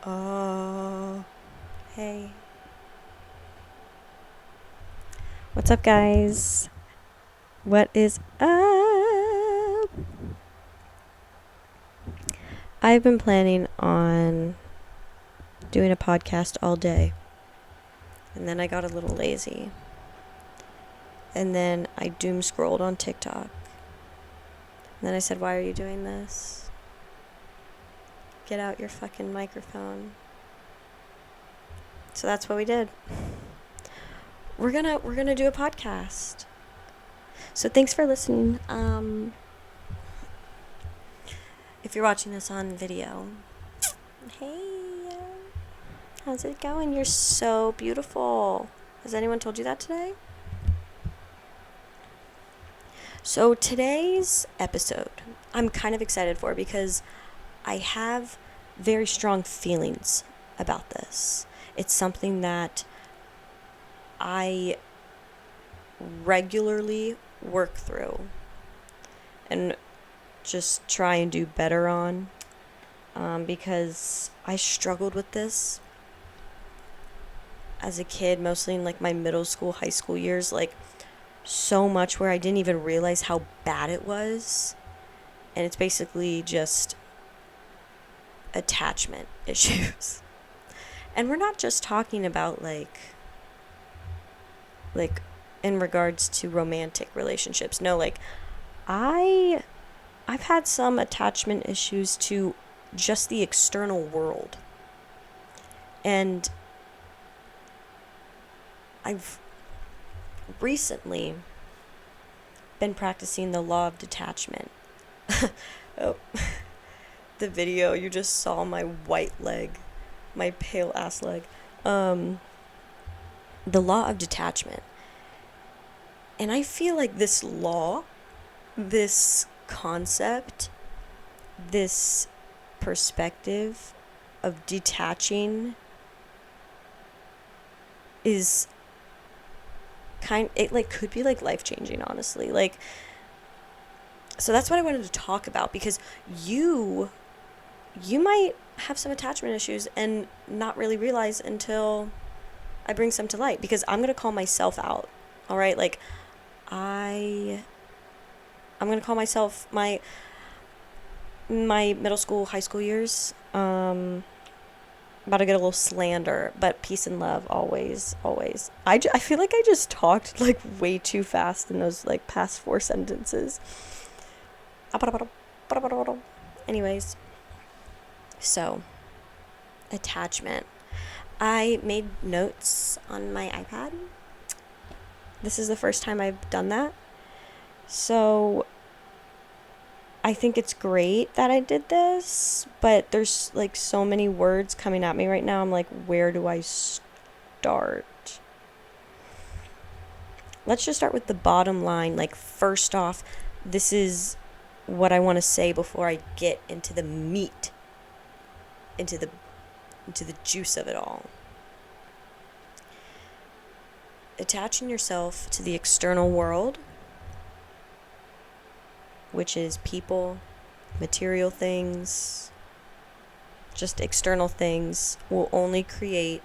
Oh, hey. What's up, guys? What is up? I've been planning on doing a podcast all day, and then I got a little lazy. And then I doom scrolled on TikTok. And then I said, "Why are you doing this? Get out your fucking microphone." So that's what we did. We're gonna do a podcast. So thanks for listening. If you're watching this on video, hey, how's it going? You're so beautiful. Has anyone told you that today? So today's episode, I'm kind of excited for because I have very strong feelings about this. It's something that I regularly work through and just try and do better on, because I struggled with this as a kid, mostly in like my middle school, high school years, like so much where I didn't even realize how bad it was. And it's basically just attachment issues. And we're not just talking about like in regards to romantic relationships. No, like I've had some attachment issues to just the external world. And I've recently been practicing the law of detachment. Oh, the video, you just saw my white leg, my pale ass leg. The law of detachment. And I feel like this law, this concept, this perspective of detaching is it like could be like life changing, honestly. Like, so that's what I wanted to talk about, because you might have some attachment issues and not really realize until I bring some to light, because I'm going to call myself out. All right? Like I'm going to call myself my middle school, high school years. About to get a little slander, but peace and love always, always. I feel like I just talked like way too fast in those like past 4 sentences. Anyways, so attachment. I made notes on my iPad. This is the first time I've done that. So I think it's great that I did this, but there's like so many words coming at me right now. I'm like, where do I start? Let's just start with the bottom line. Like, first off, this is what I want to say before I get into the meat, into the juice of it all. Attaching yourself to the external world, which is people, material things, just external things, will only create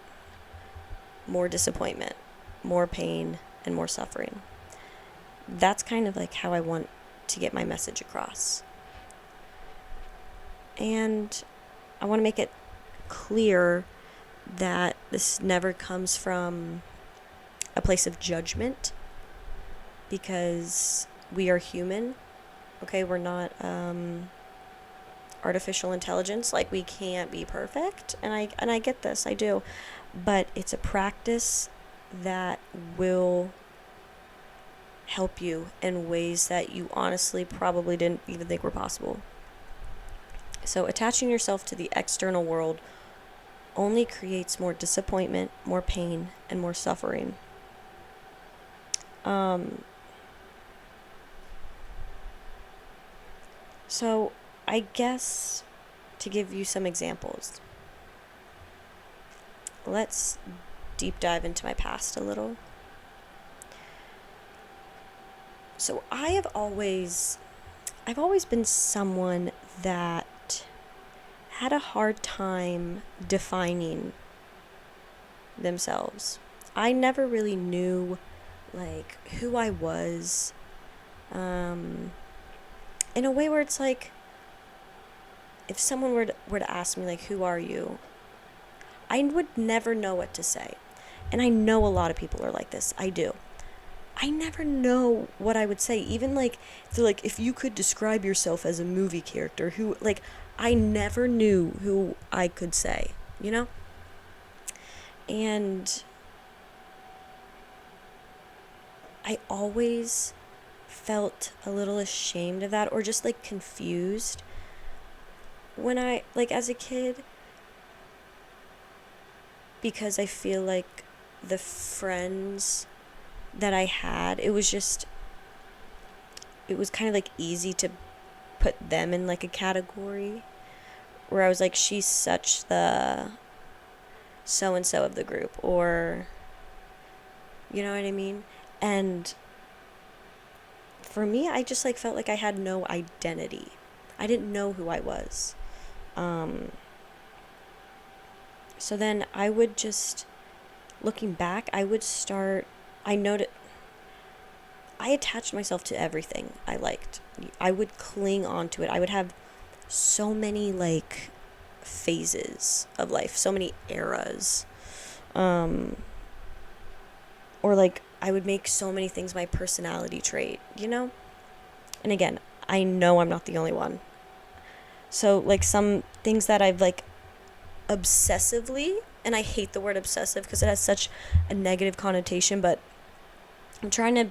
more disappointment, more pain, and more suffering. That's kind of like how I want to get my message across. And I want to make it clear that this never comes from a place of judgment, because we are human. Okay, we're not artificial intelligence. Like, we can't be perfect, and I get this, I do, but it's a practice that will help you in ways that you honestly probably didn't even think were possible. So attaching yourself to the external world only creates more disappointment, more pain, and more suffering. So I guess to give you some examples, let's deep dive into my past a little. So I've always been someone that had a hard time defining themselves. I never really knew like who I was, in a way where it's like if someone were to ask me like who are you, I would never know what to say. And I know a lot of people are like this. I do. I never know what I would say. Even like they're like if you could describe yourself as a movie character, who like I never knew who I could say, you know? And I always felt a little ashamed of that or just like confused when I like as a kid, because I feel like the friends that I had, it was kind of like easy to put them in like a category where I was like, she's such the so and so of the group, or you know what I mean? And for me, I just like felt like I had no identity. I didn't know who I was. So then I would just, looking back, I noted, I attached myself to everything I liked. I would cling on to it. I would have so many like phases of life, so many eras. Or like I would make so many things my personality trait, you know? And again, I know I'm not the only one. So like some things that I've like obsessively, and I hate the word obsessive because it has such a negative connotation, but I'm trying to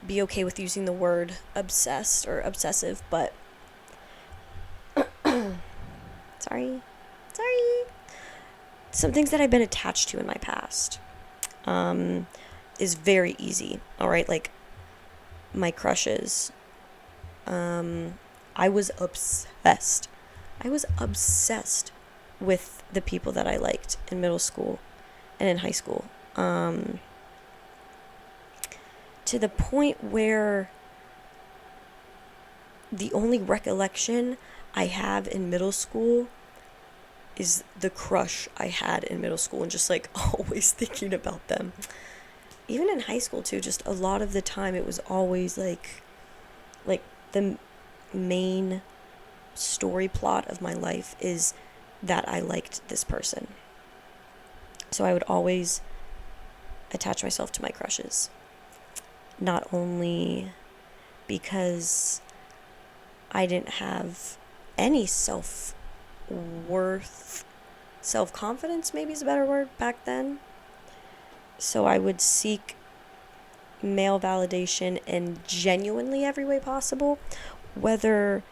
be okay with using the word obsessed or obsessive, but sorry. Some things that I've been attached to in my past is very easy. All right, like my crushes. I was obsessed. I was obsessed with the people that I liked in middle school and in high school. To the point where the only recollection I have in middle school is the crush I had in middle school and just like always thinking about them. Even in high school too, just a lot of the time it was always like the main story plot of my life is that I liked this person. So I would always attach myself to my crushes. Not only because I didn't have any self-worth, self-confidence maybe is a better word back then. So I would seek male validation in genuinely every way possible, whether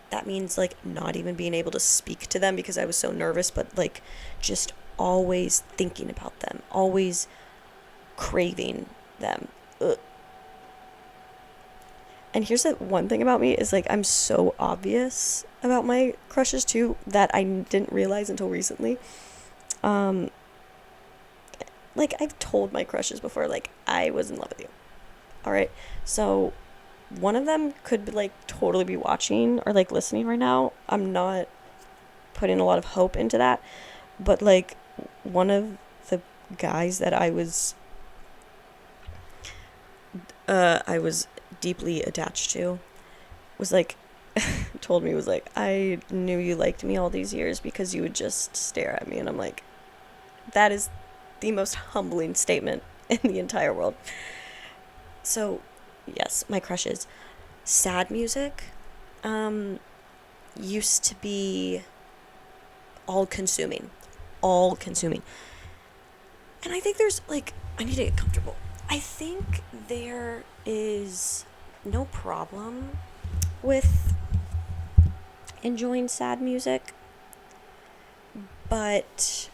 that means like not even being able to speak to them because I was so nervous, but like just always thinking about them, always craving them. Ugh. And here's the one thing about me is like I'm so obvious about my crushes too that I didn't realize until recently. Like I've told my crushes before, like I was in love with you. All right, so one of them could like totally be watching or like listening right now. I'm not putting a lot of hope into that, but like one of the guys that I was deeply attached to was like told me, was like, I knew you liked me all these years because you would just stare at me. And I'm like, that is the most humbling statement in the entire world. So yes, my crushes. Sad music used to be all consuming. And I think there's like, I need to get comfortable. I think there is no problem with enjoying sad music, but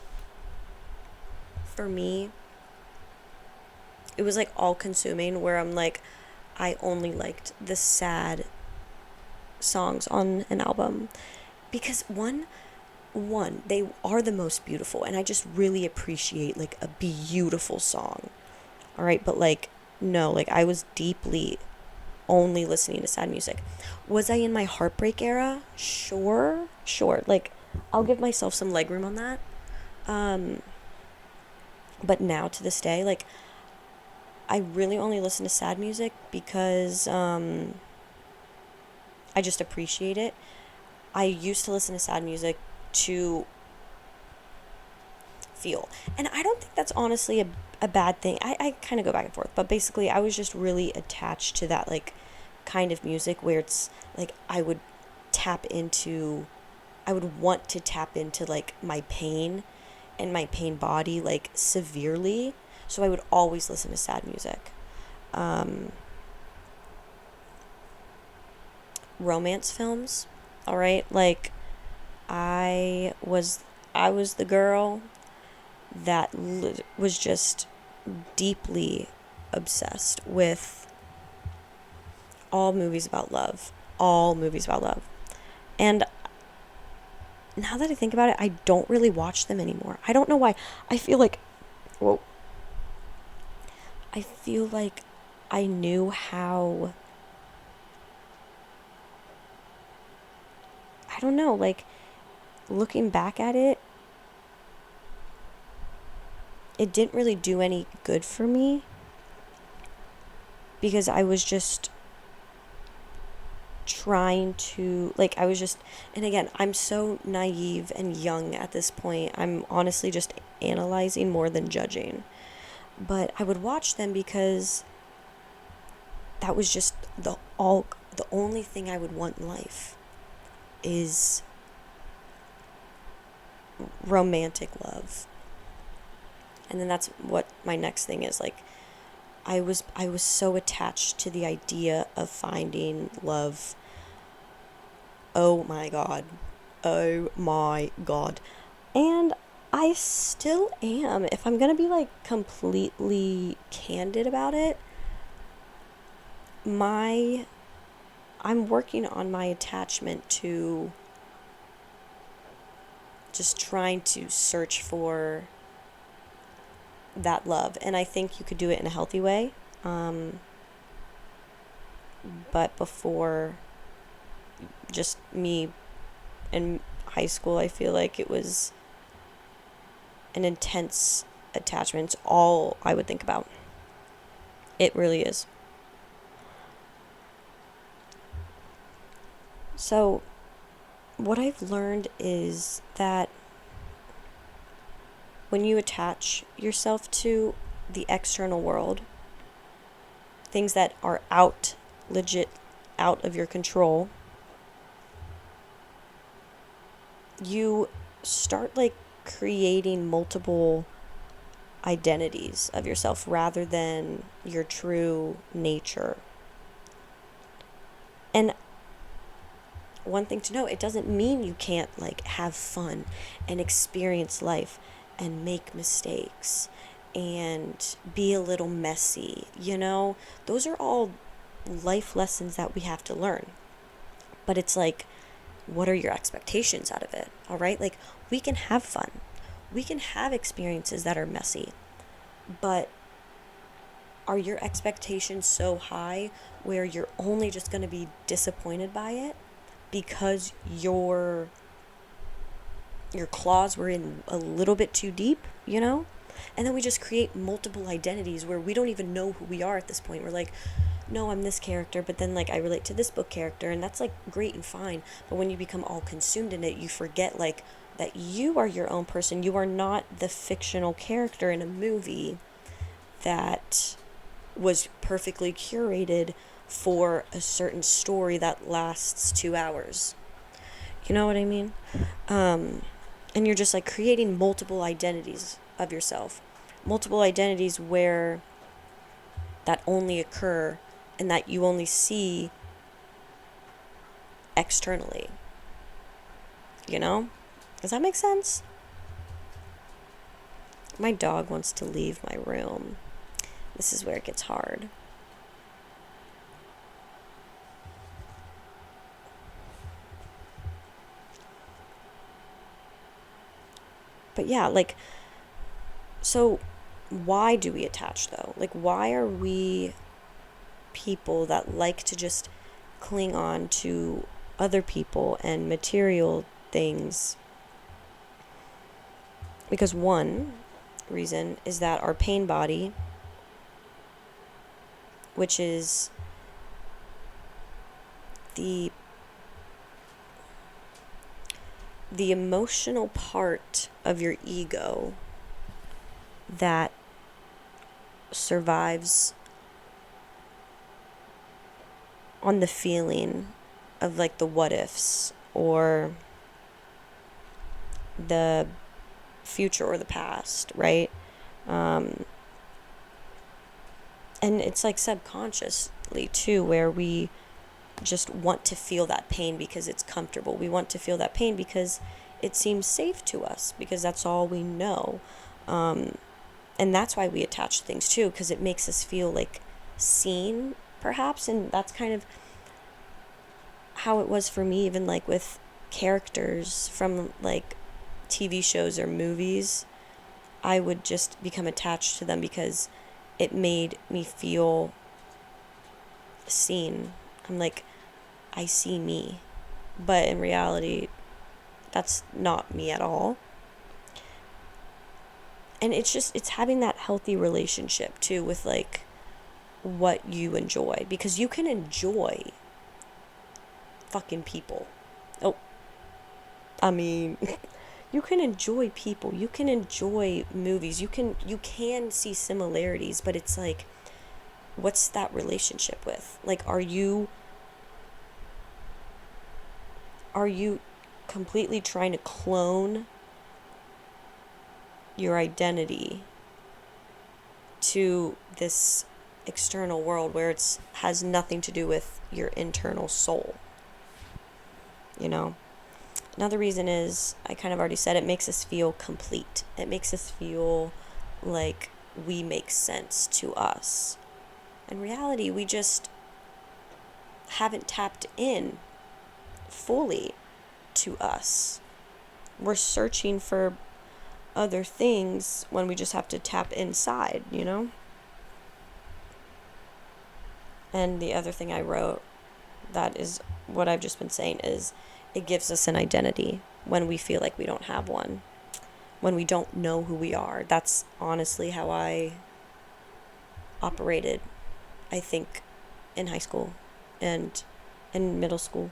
for me, it was like all consuming where I'm like, I only liked the sad songs on an album because one, they are the most beautiful, and I just really appreciate like a beautiful song. All right, but like no, like I was deeply only listening to sad music. Was I in my heartbreak era? Sure, sure. Like, I'll give myself some legroom on that. Um, but now to this day, like, I really only listen to sad music because I just appreciate it. I used to listen to sad music to feel. And I don't think that's honestly a bad thing. I kind of go back and forth. But basically, I was just really attached to that, like, kind of music where it's like I would want to tap into, like, my pain and my pain body, like, severely. So I would always listen to sad music. Um, Romance films, all right? Like, I was I was the girl that was just deeply obsessed with all movies about love. All movies about love. And now that I think about it, I don't really watch them anymore. I don't know why. I feel like, well, I feel like I knew how, I don't know, like, looking back at it, it didn't really do any good for me because I was just trying to, like, I was just, and again, I'm so naive and young at this point. I'm honestly just analyzing more than judging. But I would watch them because that was just the only thing I would want in life is romantic love. And then that's what my next thing is, like, I was so attached to the idea of finding love. Oh my god. Oh my god. And I still am. If I'm going to be, like, completely candid about it, my I'm working on my attachment to just trying to search for that love. And I think you could do it in a healthy way. Um, but before, just me in high school, I feel like it was an intense attachment. It's all I would think about. It really is. So, what I've learned is that when you attach yourself to the external world, things that are legit out of your control, you start, like, creating multiple identities of yourself rather than your true nature. And one thing to know, it doesn't mean you can't, like, have fun and experience life and make mistakes and be a little messy, you know? Those are all life lessons that we have to learn. But it's like, what are your expectations out of it? All right? Like, we can have fun. We can have experiences that are messy. But are your expectations so high where you're only just going to be disappointed by it because your claws were in a little bit too deep, you know? And then we just create multiple identities where we don't even know who we are at this point. We're like, no, I'm this character, but then, like, I relate to this book character, and that's, like, great and fine. But when you become all consumed in it, you forget, like, that you are your own person. You are not the fictional character in a movie that was perfectly curated for a certain story that lasts 2 hours. You know what I mean? And you're just, like, creating multiple identities of yourself, multiple identities where that only occur and that you only see externally. You know? Does that make sense? My dog wants to leave my room. This is where it gets hard. But yeah, like, so why do we attach, though? Like, why are we people that like to just cling on to other people and material things. Because one reason is that our pain body, which is the emotional part of your ego that survives on the feeling of like the what ifs or the future or the past, right? And it's like subconsciously too, where we just want to feel that pain because it's comfortable. We want to feel that pain because it seems safe to us, because that's all we know. And that's why we attach to things too, because it makes us feel like seen, perhaps. And that's kind of how it was for me, even like with characters from like TV shows or movies. I would just become attached to them because it made me feel seen. I'm like, I see me. But in reality, that's not me at all. And it's having that healthy relationship too with like what you enjoy, because you can enjoy fucking people. Oh, I mean, you can enjoy people. You can enjoy movies. You can see similarities, but it's like, what's that relationship with? Like, are you completely trying to clone your identity to this external world where it's has nothing to do with your internal soul? You know? Another reason is, I kind of already said, it makes us feel complete. It makes us feel like we make sense to us. In reality, we just haven't tapped in fully to us. We're searching for other things when we just have to tap inside, you know? And the other thing I wrote, that is what I've just been saying, is it gives us an identity when we feel like we don't have one, when we don't know who we are. That's honestly how I operated, I think, in high school and in middle school,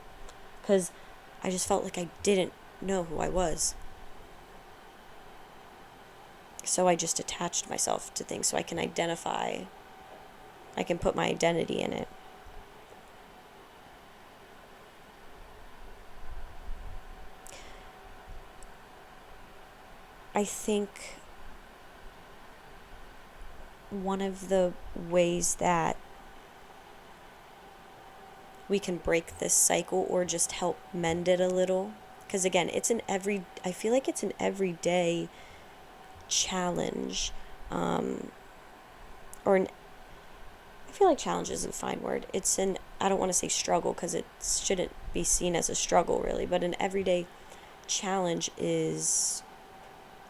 because I just felt like I didn't know who I was. So I just attached myself to things so I can identify, I can put my identity in it. I think one of the ways that we can break this cycle or just help mend it a little, because again, I feel like it's an everyday challenge, I feel like challenge is a fine word. I don't want to say struggle, because it shouldn't be seen as a struggle really, but an everyday challenge is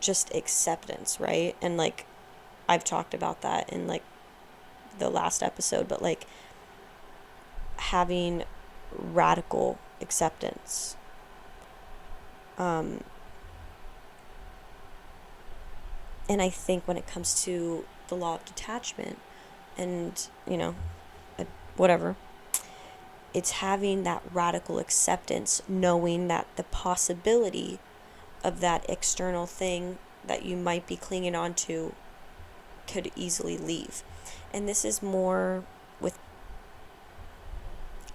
just acceptance, right? And like, I've talked about that in like the last episode, but like having radical acceptance. And I think when it comes to the law of detachment and, whatever, it's having that radical acceptance, knowing that the possibility of that external thing that you might be clinging on to could easily leave. And this is more with,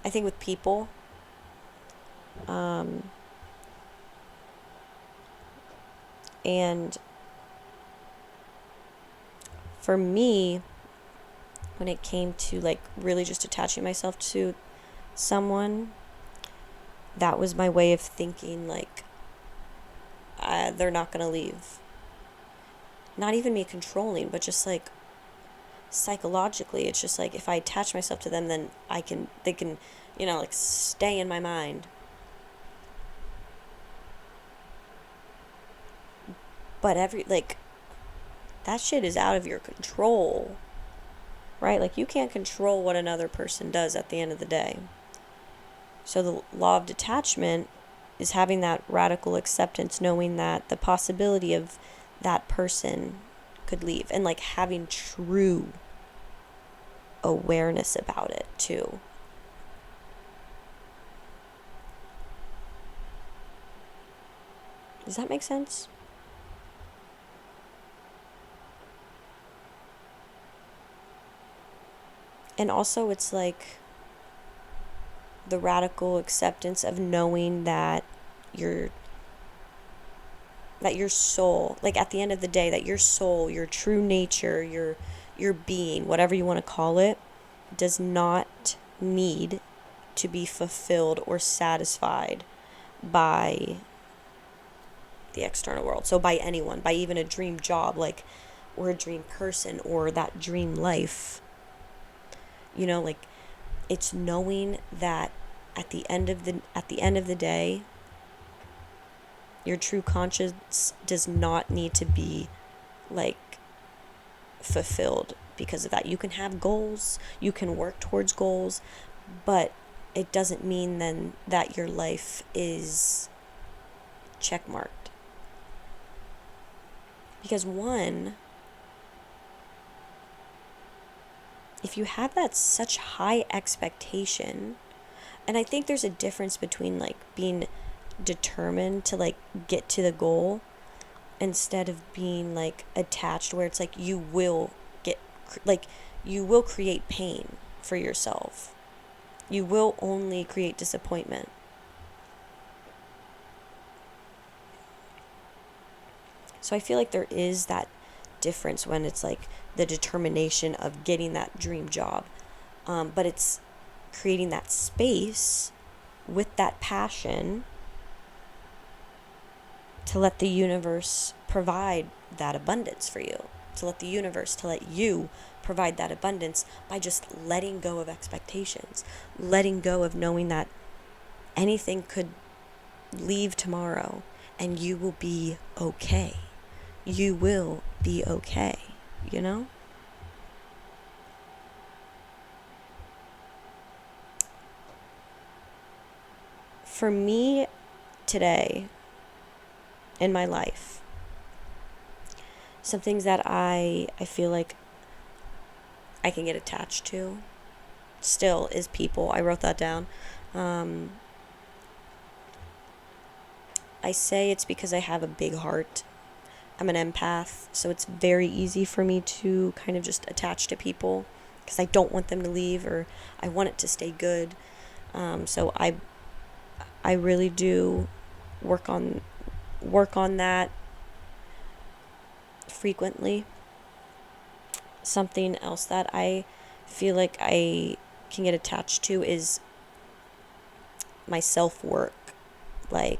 I think, with people. And for me, when it came to like really just attaching myself to someone, that was my way of thinking, like, they're not going to leave. Not even me controlling, but just like psychologically, it's just like, if I attach myself to them, then they can, like, stay in my mind. But that shit is out of your control. right? Like, you can't control what another person does at the end of the day. So the law of detachment is having that radical acceptance, knowing that the possibility of that person could leave, and like having true awareness about it too. Does that make sense? And also, it's like the radical acceptance of knowing that your your soul, like at the end of the day, that your soul, your true nature, your being, whatever you want to call it, does not need to be fulfilled or satisfied by the external world. So by anyone, by even a dream job, like, or a dream person, or that dream life. Like, it's knowing that at the end of the day, your true conscience does not need to be like fulfilled because of that. You can have goals, you can work towards goals, but it doesn't mean then that your life is checkmarked. Because one, if you have that such high expectation, and I think there's a difference between like being determined to like get to the goal instead of being like attached, where it's like you will create pain for yourself. You will only create disappointment. So I feel like there is that difference when it's like the determination of getting that dream job. But it's creating that space with that passion to let the universe provide that abundance for you. To let you provide that abundance by just letting go of expectations. Letting go of knowing that anything could leave tomorrow and you will be okay. You will be okay, For me today in my life, some things that I feel like I can get attached to still is people. I wrote that down. I say it's because I have a big heart. I'm an empath, so it's very easy for me to kind of just attach to people because I don't want them to leave, or I want it to stay good. So I really do work on that frequently. Something else that I feel like I can get attached to is my self-work, like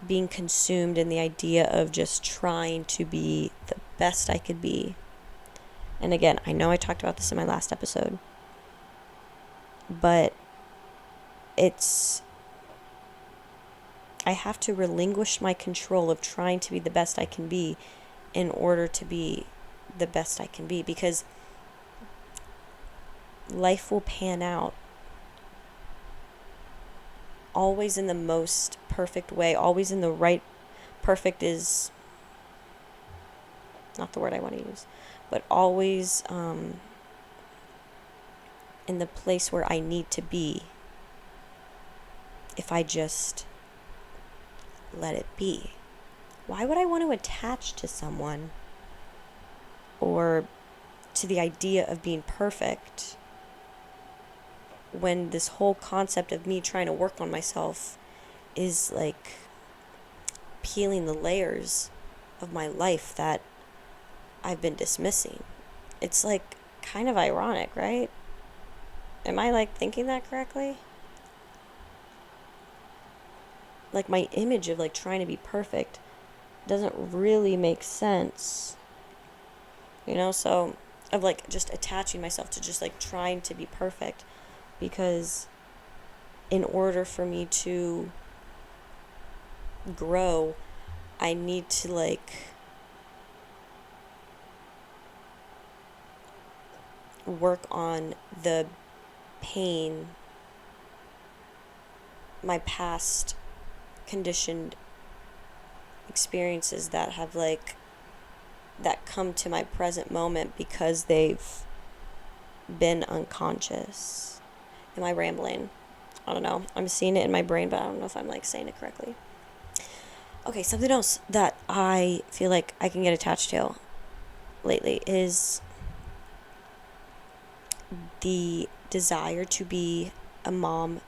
being consumed in the idea of just trying to be the best I could be. And again, I know I talked about this in my last episode, but I have to relinquish my control of trying to be the best I can be in order to be the best I can be, because life will pan out always in the most perfect way, always in the right. Perfect is not the word I want to use, but always in the place where I need to be if I just let it be. Why would I want to attach to someone or to the idea of being perfect when this whole concept of me trying to work on myself is like peeling the layers of my life that I've been dismissing? It's like kind of ironic, right? Am I like thinking that correctly? Like, my image of like trying to be perfect doesn't really make sense, so of like just attaching myself to just like trying to be perfect, because in order for me to grow, I need to like work on the pain, my past conditioned experiences that have that come to my present moment because they've been unconscious. Am I rambling? I don't know. I'm seeing it in my brain, but I don't know if I'm saying it correctly. Okay, something else that I feel like I can get attached to lately is the desire to be a mom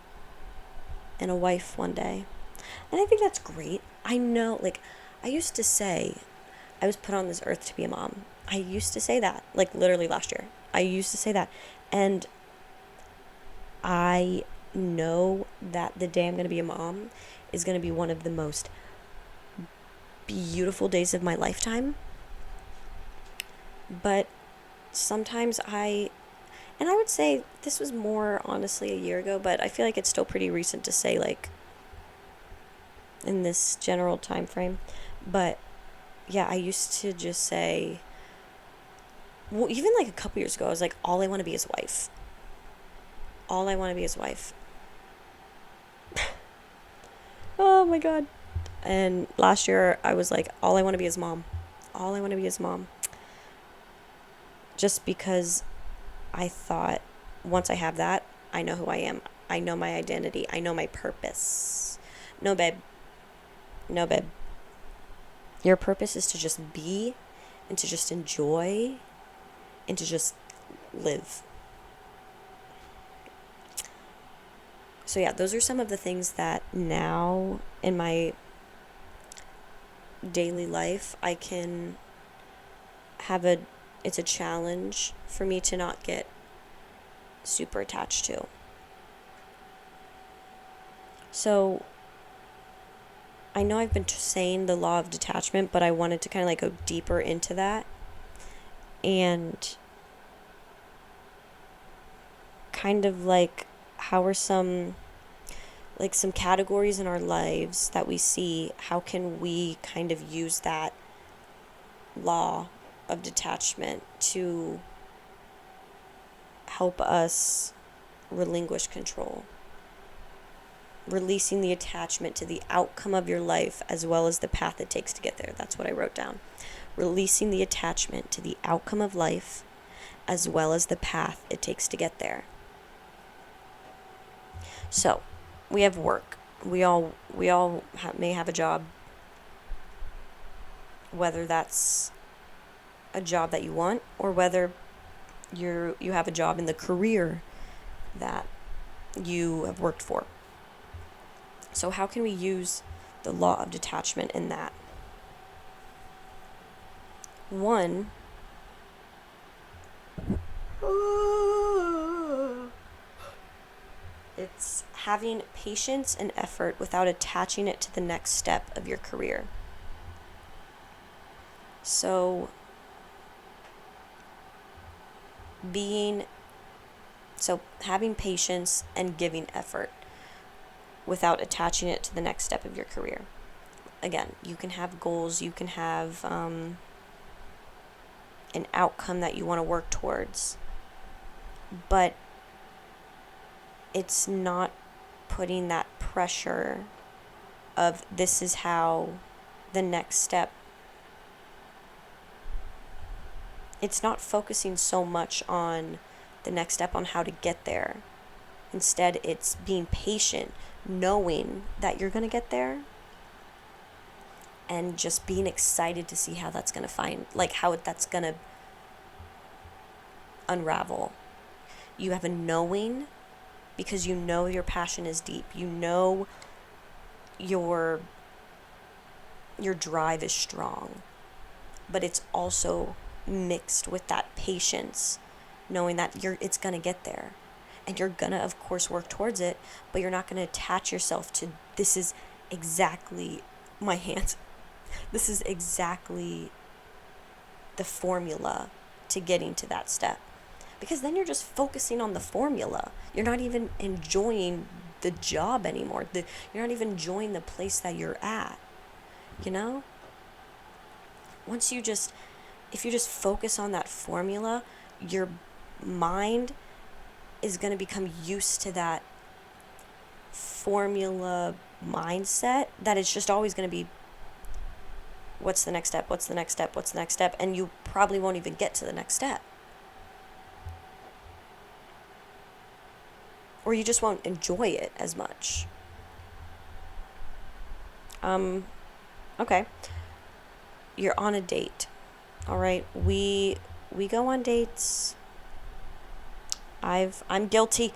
and a wife one day. And I think that's great. I know, I used to say I was put on this earth to be a mom. I used to say that, literally last year. I used to say that. And I know that the day I'm going to be a mom is going to be one of the most beautiful days of my lifetime. But sometimes and I would say this was more honestly a year ago, but I feel like it's still pretty recent to say in this general time frame. But yeah, I used to just say, well, even a couple years ago, I was like, all I want to be is a wife. All I want to be is a wife. Oh my God. And last year I was like, all I want to be is mom. All I want to be is mom. Just because I thought once I have that, I know who I am. I know my identity. I know my purpose. No, babe. No, babe. Your purpose is to just be and to just enjoy and to just live. So yeah, those are some of the things that now in my daily life I can have it's a challenge for me to not get super attached to. So I know I've been saying the law of detachment, but I wanted to kind of go deeper into that and kind of how are some categories in our lives that we see, how can we kind of use that law of detachment to help us relinquish control, releasing the attachment to the outcome of your life as well as the path it takes to get there. That's what I wrote down. Releasing the attachment to the outcome of life as well as the path it takes to get there. So, we have work. We all may have a job, whether that's a job that you want or whether you have a job in the career that you have worked for. So how can we use the law of detachment in that? One, it's having patience and effort without attaching it to the next step of your career. So having patience and giving effort without attaching it to the next step of your career. Again, you can have goals, you can have an outcome that you want to work towards, but it's not putting that pressure of this is how the next step. It's not focusing so much on the next step, on how to get there. Instead, it's being patient, knowing that you're going to get there, and just being excited to see how that's going to how that's going to unravel. You have a knowing because you know your passion is deep. You know your drive is strong. But it's also mixed with that patience, knowing that it's going to get there. And you're going to, of course, work towards it, but you're not going to attach yourself to this is exactly my hands. This is exactly the formula to getting to that step. Because then you're just focusing on the formula. You're not even enjoying the job anymore. You're not even enjoying the place that you're at. You know? If you just focus on that formula, you're mind is going to become used to that formula mindset that it's just always going to be, what's the next step, what's the next step, what's the next step, and you probably won't even get to the next step. Or you just won't enjoy it as much. Okay. You're on a date. All right. We go on dates. I'm guilty.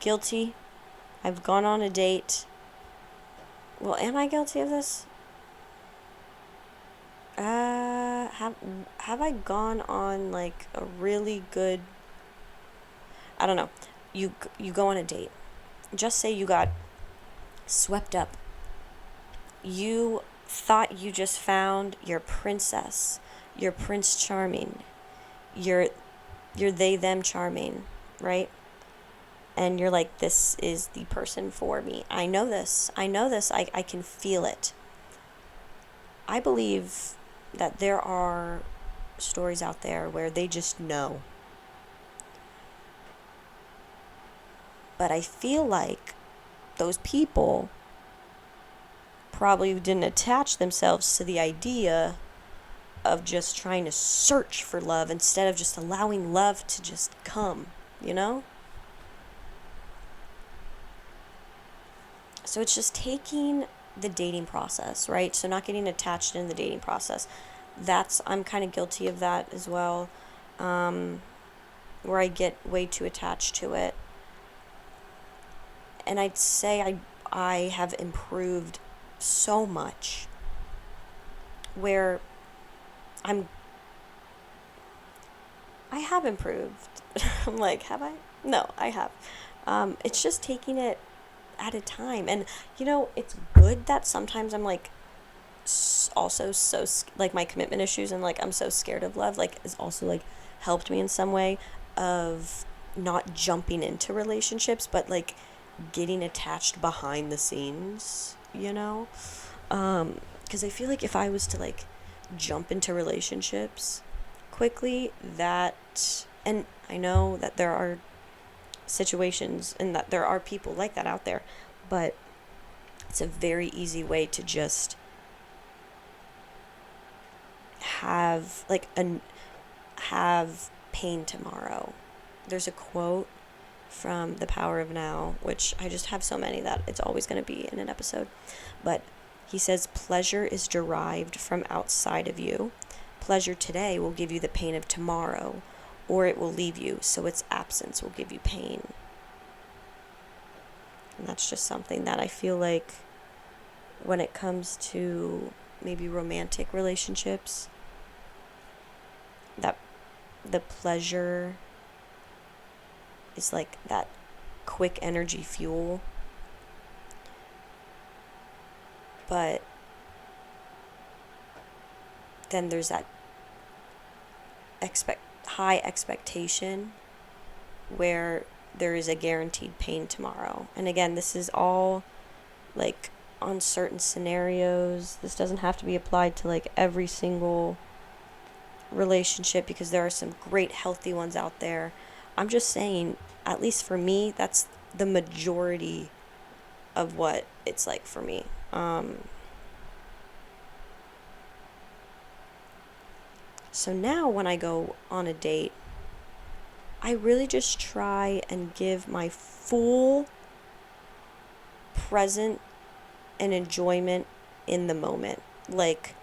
Guilty. I've gone on a date. Well, am I guilty of this? Have I gone on like a really good, I don't know. You go on a date. Just say you got swept up. You thought you just found your princess, your prince charming, your they them charming, right? And you're like, this is the person for me. I know this. I can feel it. I believe that there are stories out there where they just know. But I feel like those people probably didn't attach themselves to the idea of just trying to search for love instead of just allowing love to just come, you know? So it's just taking the dating process, right? So not getting attached in the dating process. I'm kind of guilty of that as well, where I get way too attached to it. And I'd say I have improved so much where I have improved. I'm like, have I? No, I have. It's just taking it at a time. And, it's good that sometimes I'm like, also so, like, my commitment issues and, like, I'm so scared of love, like, is also, like, helped me in some way of not jumping into relationships, but, like, getting attached behind the scenes, because I feel like if I was to like jump into relationships quickly, and I know that there are situations and that there are people like that out there, but it's a very easy way to just have have pain tomorrow. There's a quote from The Power of Now, which I just have so many that it's always going to be in an episode. But he says, pleasure is derived from outside of you. Pleasure today will give you the pain of tomorrow, or it will leave you, so its absence will give you pain. And that's just something that I feel like when it comes to maybe romantic relationships, that the pleasure is like that quick energy fuel, but then there's that high expectation where there is a guaranteed pain tomorrow. And again, this is all like on certain scenarios. This doesn't have to be applied to like every single relationship, because there are some great healthy ones out there. I'm just saying, at least for me, that's the majority of what it's like for me. So now when I go on a date, I really just try and give my full present and enjoyment in the moment. Like,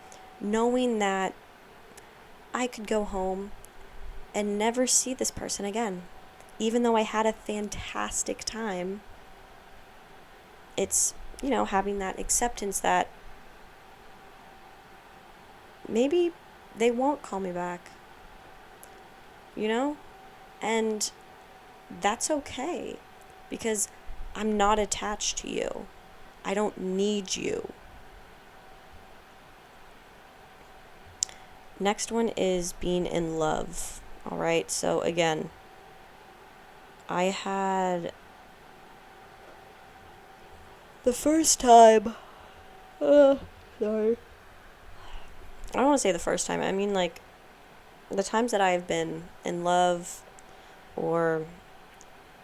knowing that I could go home and never see this person again. Even though I had a fantastic time, it's, having that acceptance that maybe they won't call me back, and that's okay, because I'm not attached to you. I don't need you. Next one is being in love. All right, so again, I had the first time, sorry. I don't want to say the first time. I mean, like, the times that I have been in love or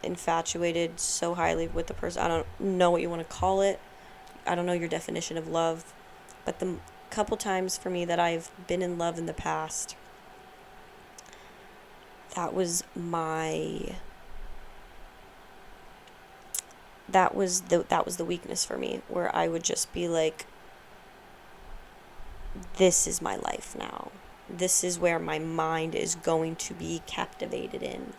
infatuated so highly with the person. I don't know what you want to call it. I don't know your definition of love. But the couple times for me that I've been in love in the past, that was the weakness for me, where I would just be like, this is my life now. This is where my mind is going to be captivated in.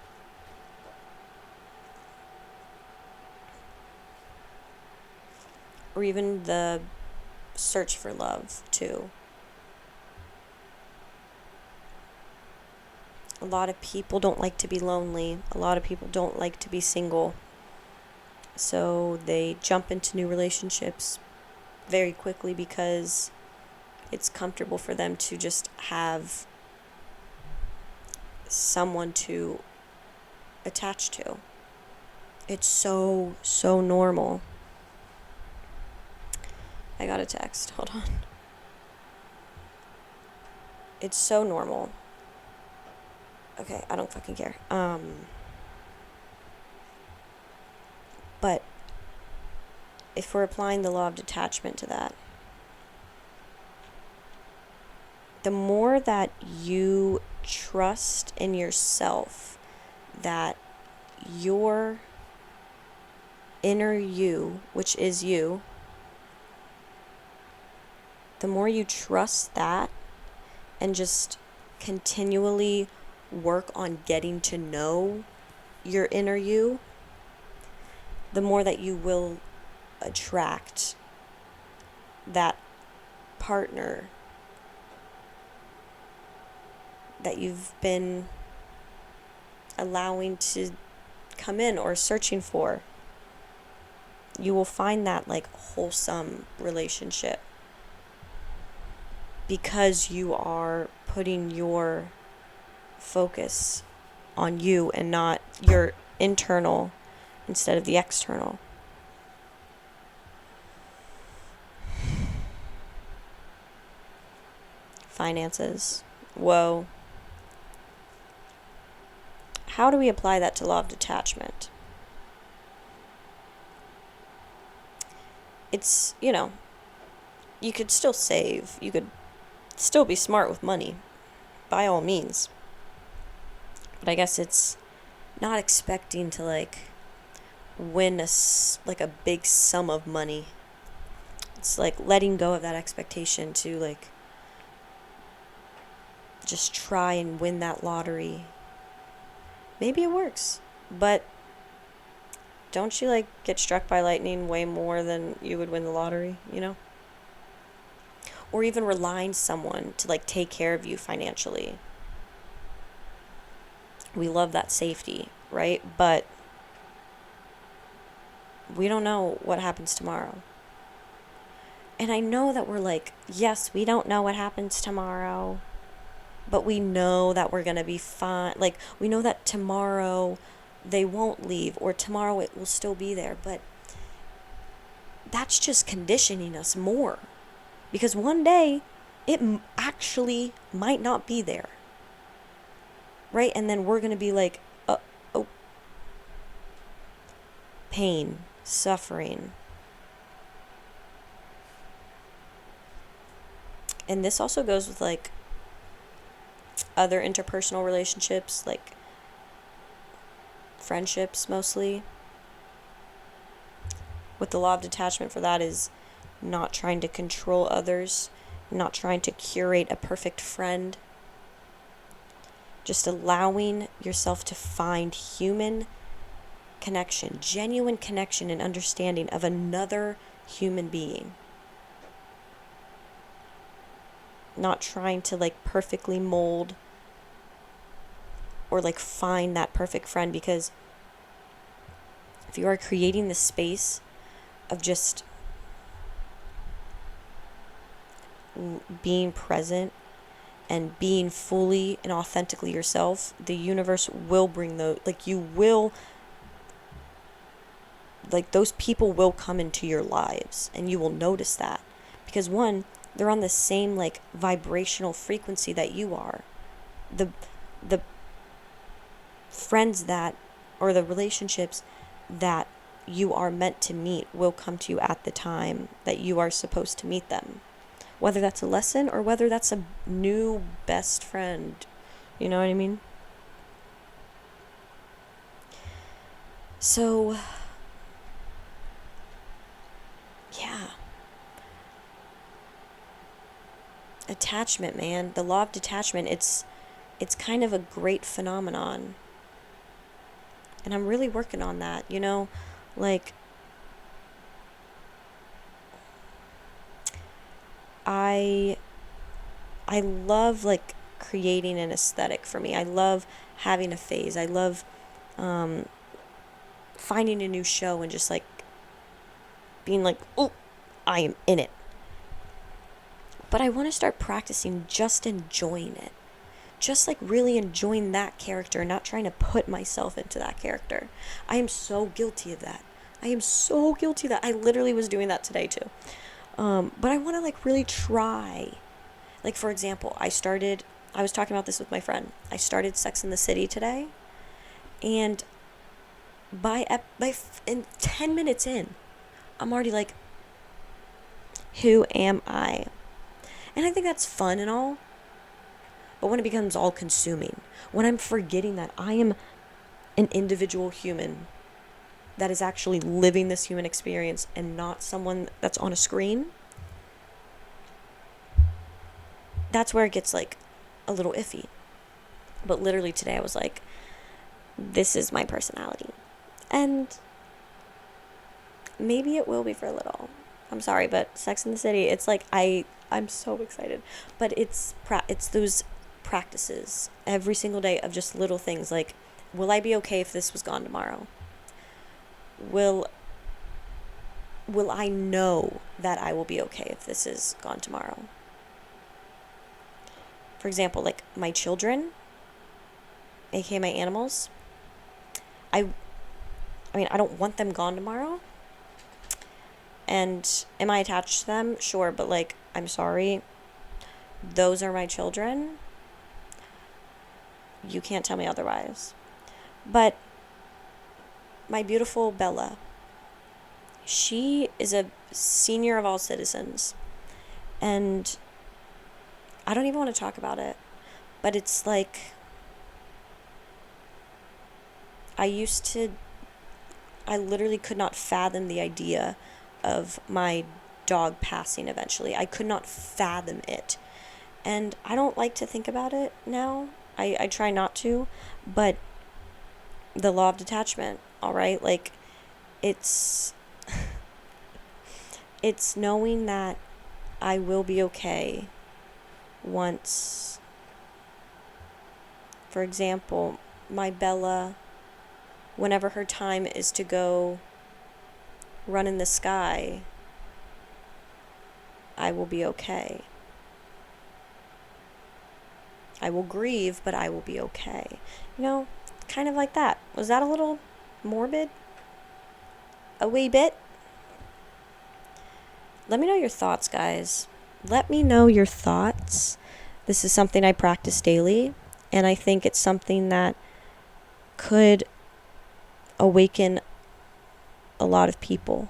Or even the search for love, too. A lot of people don't like to be lonely. A lot of people don't like to be single. So they jump into new relationships very quickly because it's comfortable for them to just have someone to attach to. It's so normal. I got a text. Hold on. It's so normal. Okay, I don't fucking care. But if we're applying the law of detachment to that, the more that you trust in yourself, that your inner you, which is you, the more you trust that and just continually work on getting to know your inner you, the more that you will attract that partner that you've been allowing to come in or searching for. You will find that like wholesome relationship because you are putting your focus on you and not your internal instead of the external. Finances. Whoa. How do we apply that to law of detachment? It's, you could still save. You could still be smart with money, by all means. But I guess it's not expecting to, win a big sum of money. It's letting go of that expectation to, just try and win that lottery. Maybe it works, but don't you, get struck by lightning way more than you would win the lottery, Or even relying on someone to, take care of you financially. We love that safety, right? But we don't know what happens tomorrow. And I know that we're yes, we don't know what happens tomorrow, but we know that we're going to be fine. We know that tomorrow they won't leave, or tomorrow it will still be there. But that's just conditioning us more. Because one day, it actually might not be there. Right? And then we're going to be pain, suffering. And this also goes with, other interpersonal relationships, friendships mostly. With the law of detachment for that is not trying to control others, not trying to curate a perfect friend, just allowing yourself to find human connection, genuine connection and understanding of another human being. Not trying to perfectly mold or find that perfect friend, because if you are creating the space of just being present and being fully and authentically yourself, the universe will bring those, those people will come into your lives, and you will notice that. Because one, they're on the same vibrational frequency that you are. The friends that, or the relationships that you are meant to meet will come to you at the time that you are supposed to meet them. Whether that's a lesson or whether that's a new best friend. You know what I mean? So, yeah. Attachment, man. The law of detachment, it's kind of a great phenomenon. And I'm really working on that, you know? Like, I I love like creating an aesthetic for me. I love having a phase. I love um, finding a new show and just like being like, oh, I am in it. But I want to start practicing just enjoying it. Just like really enjoying that character, not trying to put myself into that character. I am so guilty of that. I am so guilty of that. I literally was doing that today too. But I want to like really try. Like, for example, I was talking about this with my friend. I started Sex in the City today. And in 10 minutes in, I'm already like, who am I? And I think that's fun and all. But when it becomes all consuming, when I'm forgetting that I am an individual human that is actually living this human experience and not someone that's on a screen, that's where it gets like a little iffy. But literally today I was like, this is my personality. And maybe it will be for a little. I'm sorry, but Sex in the City, it's like I'm so excited. But it's those practices every single day of just little things like, will I be okay if this was gone tomorrow? Will I know that I will be okay if this is gone tomorrow? For example, like my children, aka my animals, I mean, I don't want them gone tomorrow. And am I attached to them? Sure, but like, I'm sorry. Those are my children. You can't tell me otherwise. But my beautiful Bella, she is a senior of all citizens. And I don't even want to talk about it. But it's like, I literally could not fathom the idea of my dog passing eventually. I could not fathom it. And I don't like to think about it now. I try not to. But the law of detachment, all right? Like, it's it's knowing that I will be okay once, for example, my Bella, whenever her time is to go run in the sky, I will be okay. I will grieve, but I will be okay. You know, kind of like that. Was that a little morbid? A wee bit? Let me know your thoughts, guys. Let me know your thoughts. This is something I practice daily, and I think it's something that could awaken a lot of people.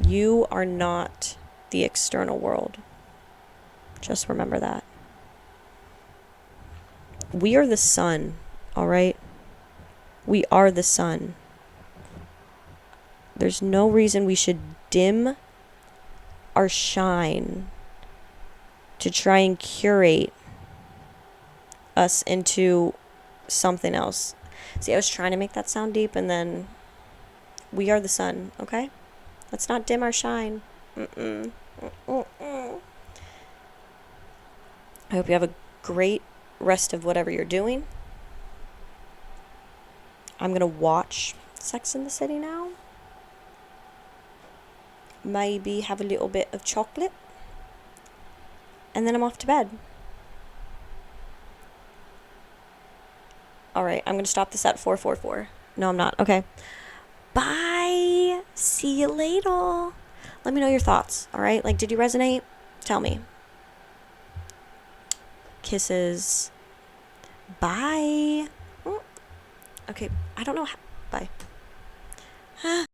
You are not the external world. Just remember that. We are the sun, all right? We are the sun. There's no reason we should dim our shine to try and curate us into something else. See, I was trying to make that sound deep, and then we are the sun, okay? Let's not dim our shine. I hope you have a great rest of whatever you're doing. I'm going to watch Sex in the City now. Maybe have a little bit of chocolate. And then I'm off to bed. Alright, I'm going to stop this at 4:44. No, I'm not. Okay. Bye. See you later. Let me know your thoughts, alright? Like, did you resonate? Tell me. Kisses. Bye. Okay, I don't know how. Bye.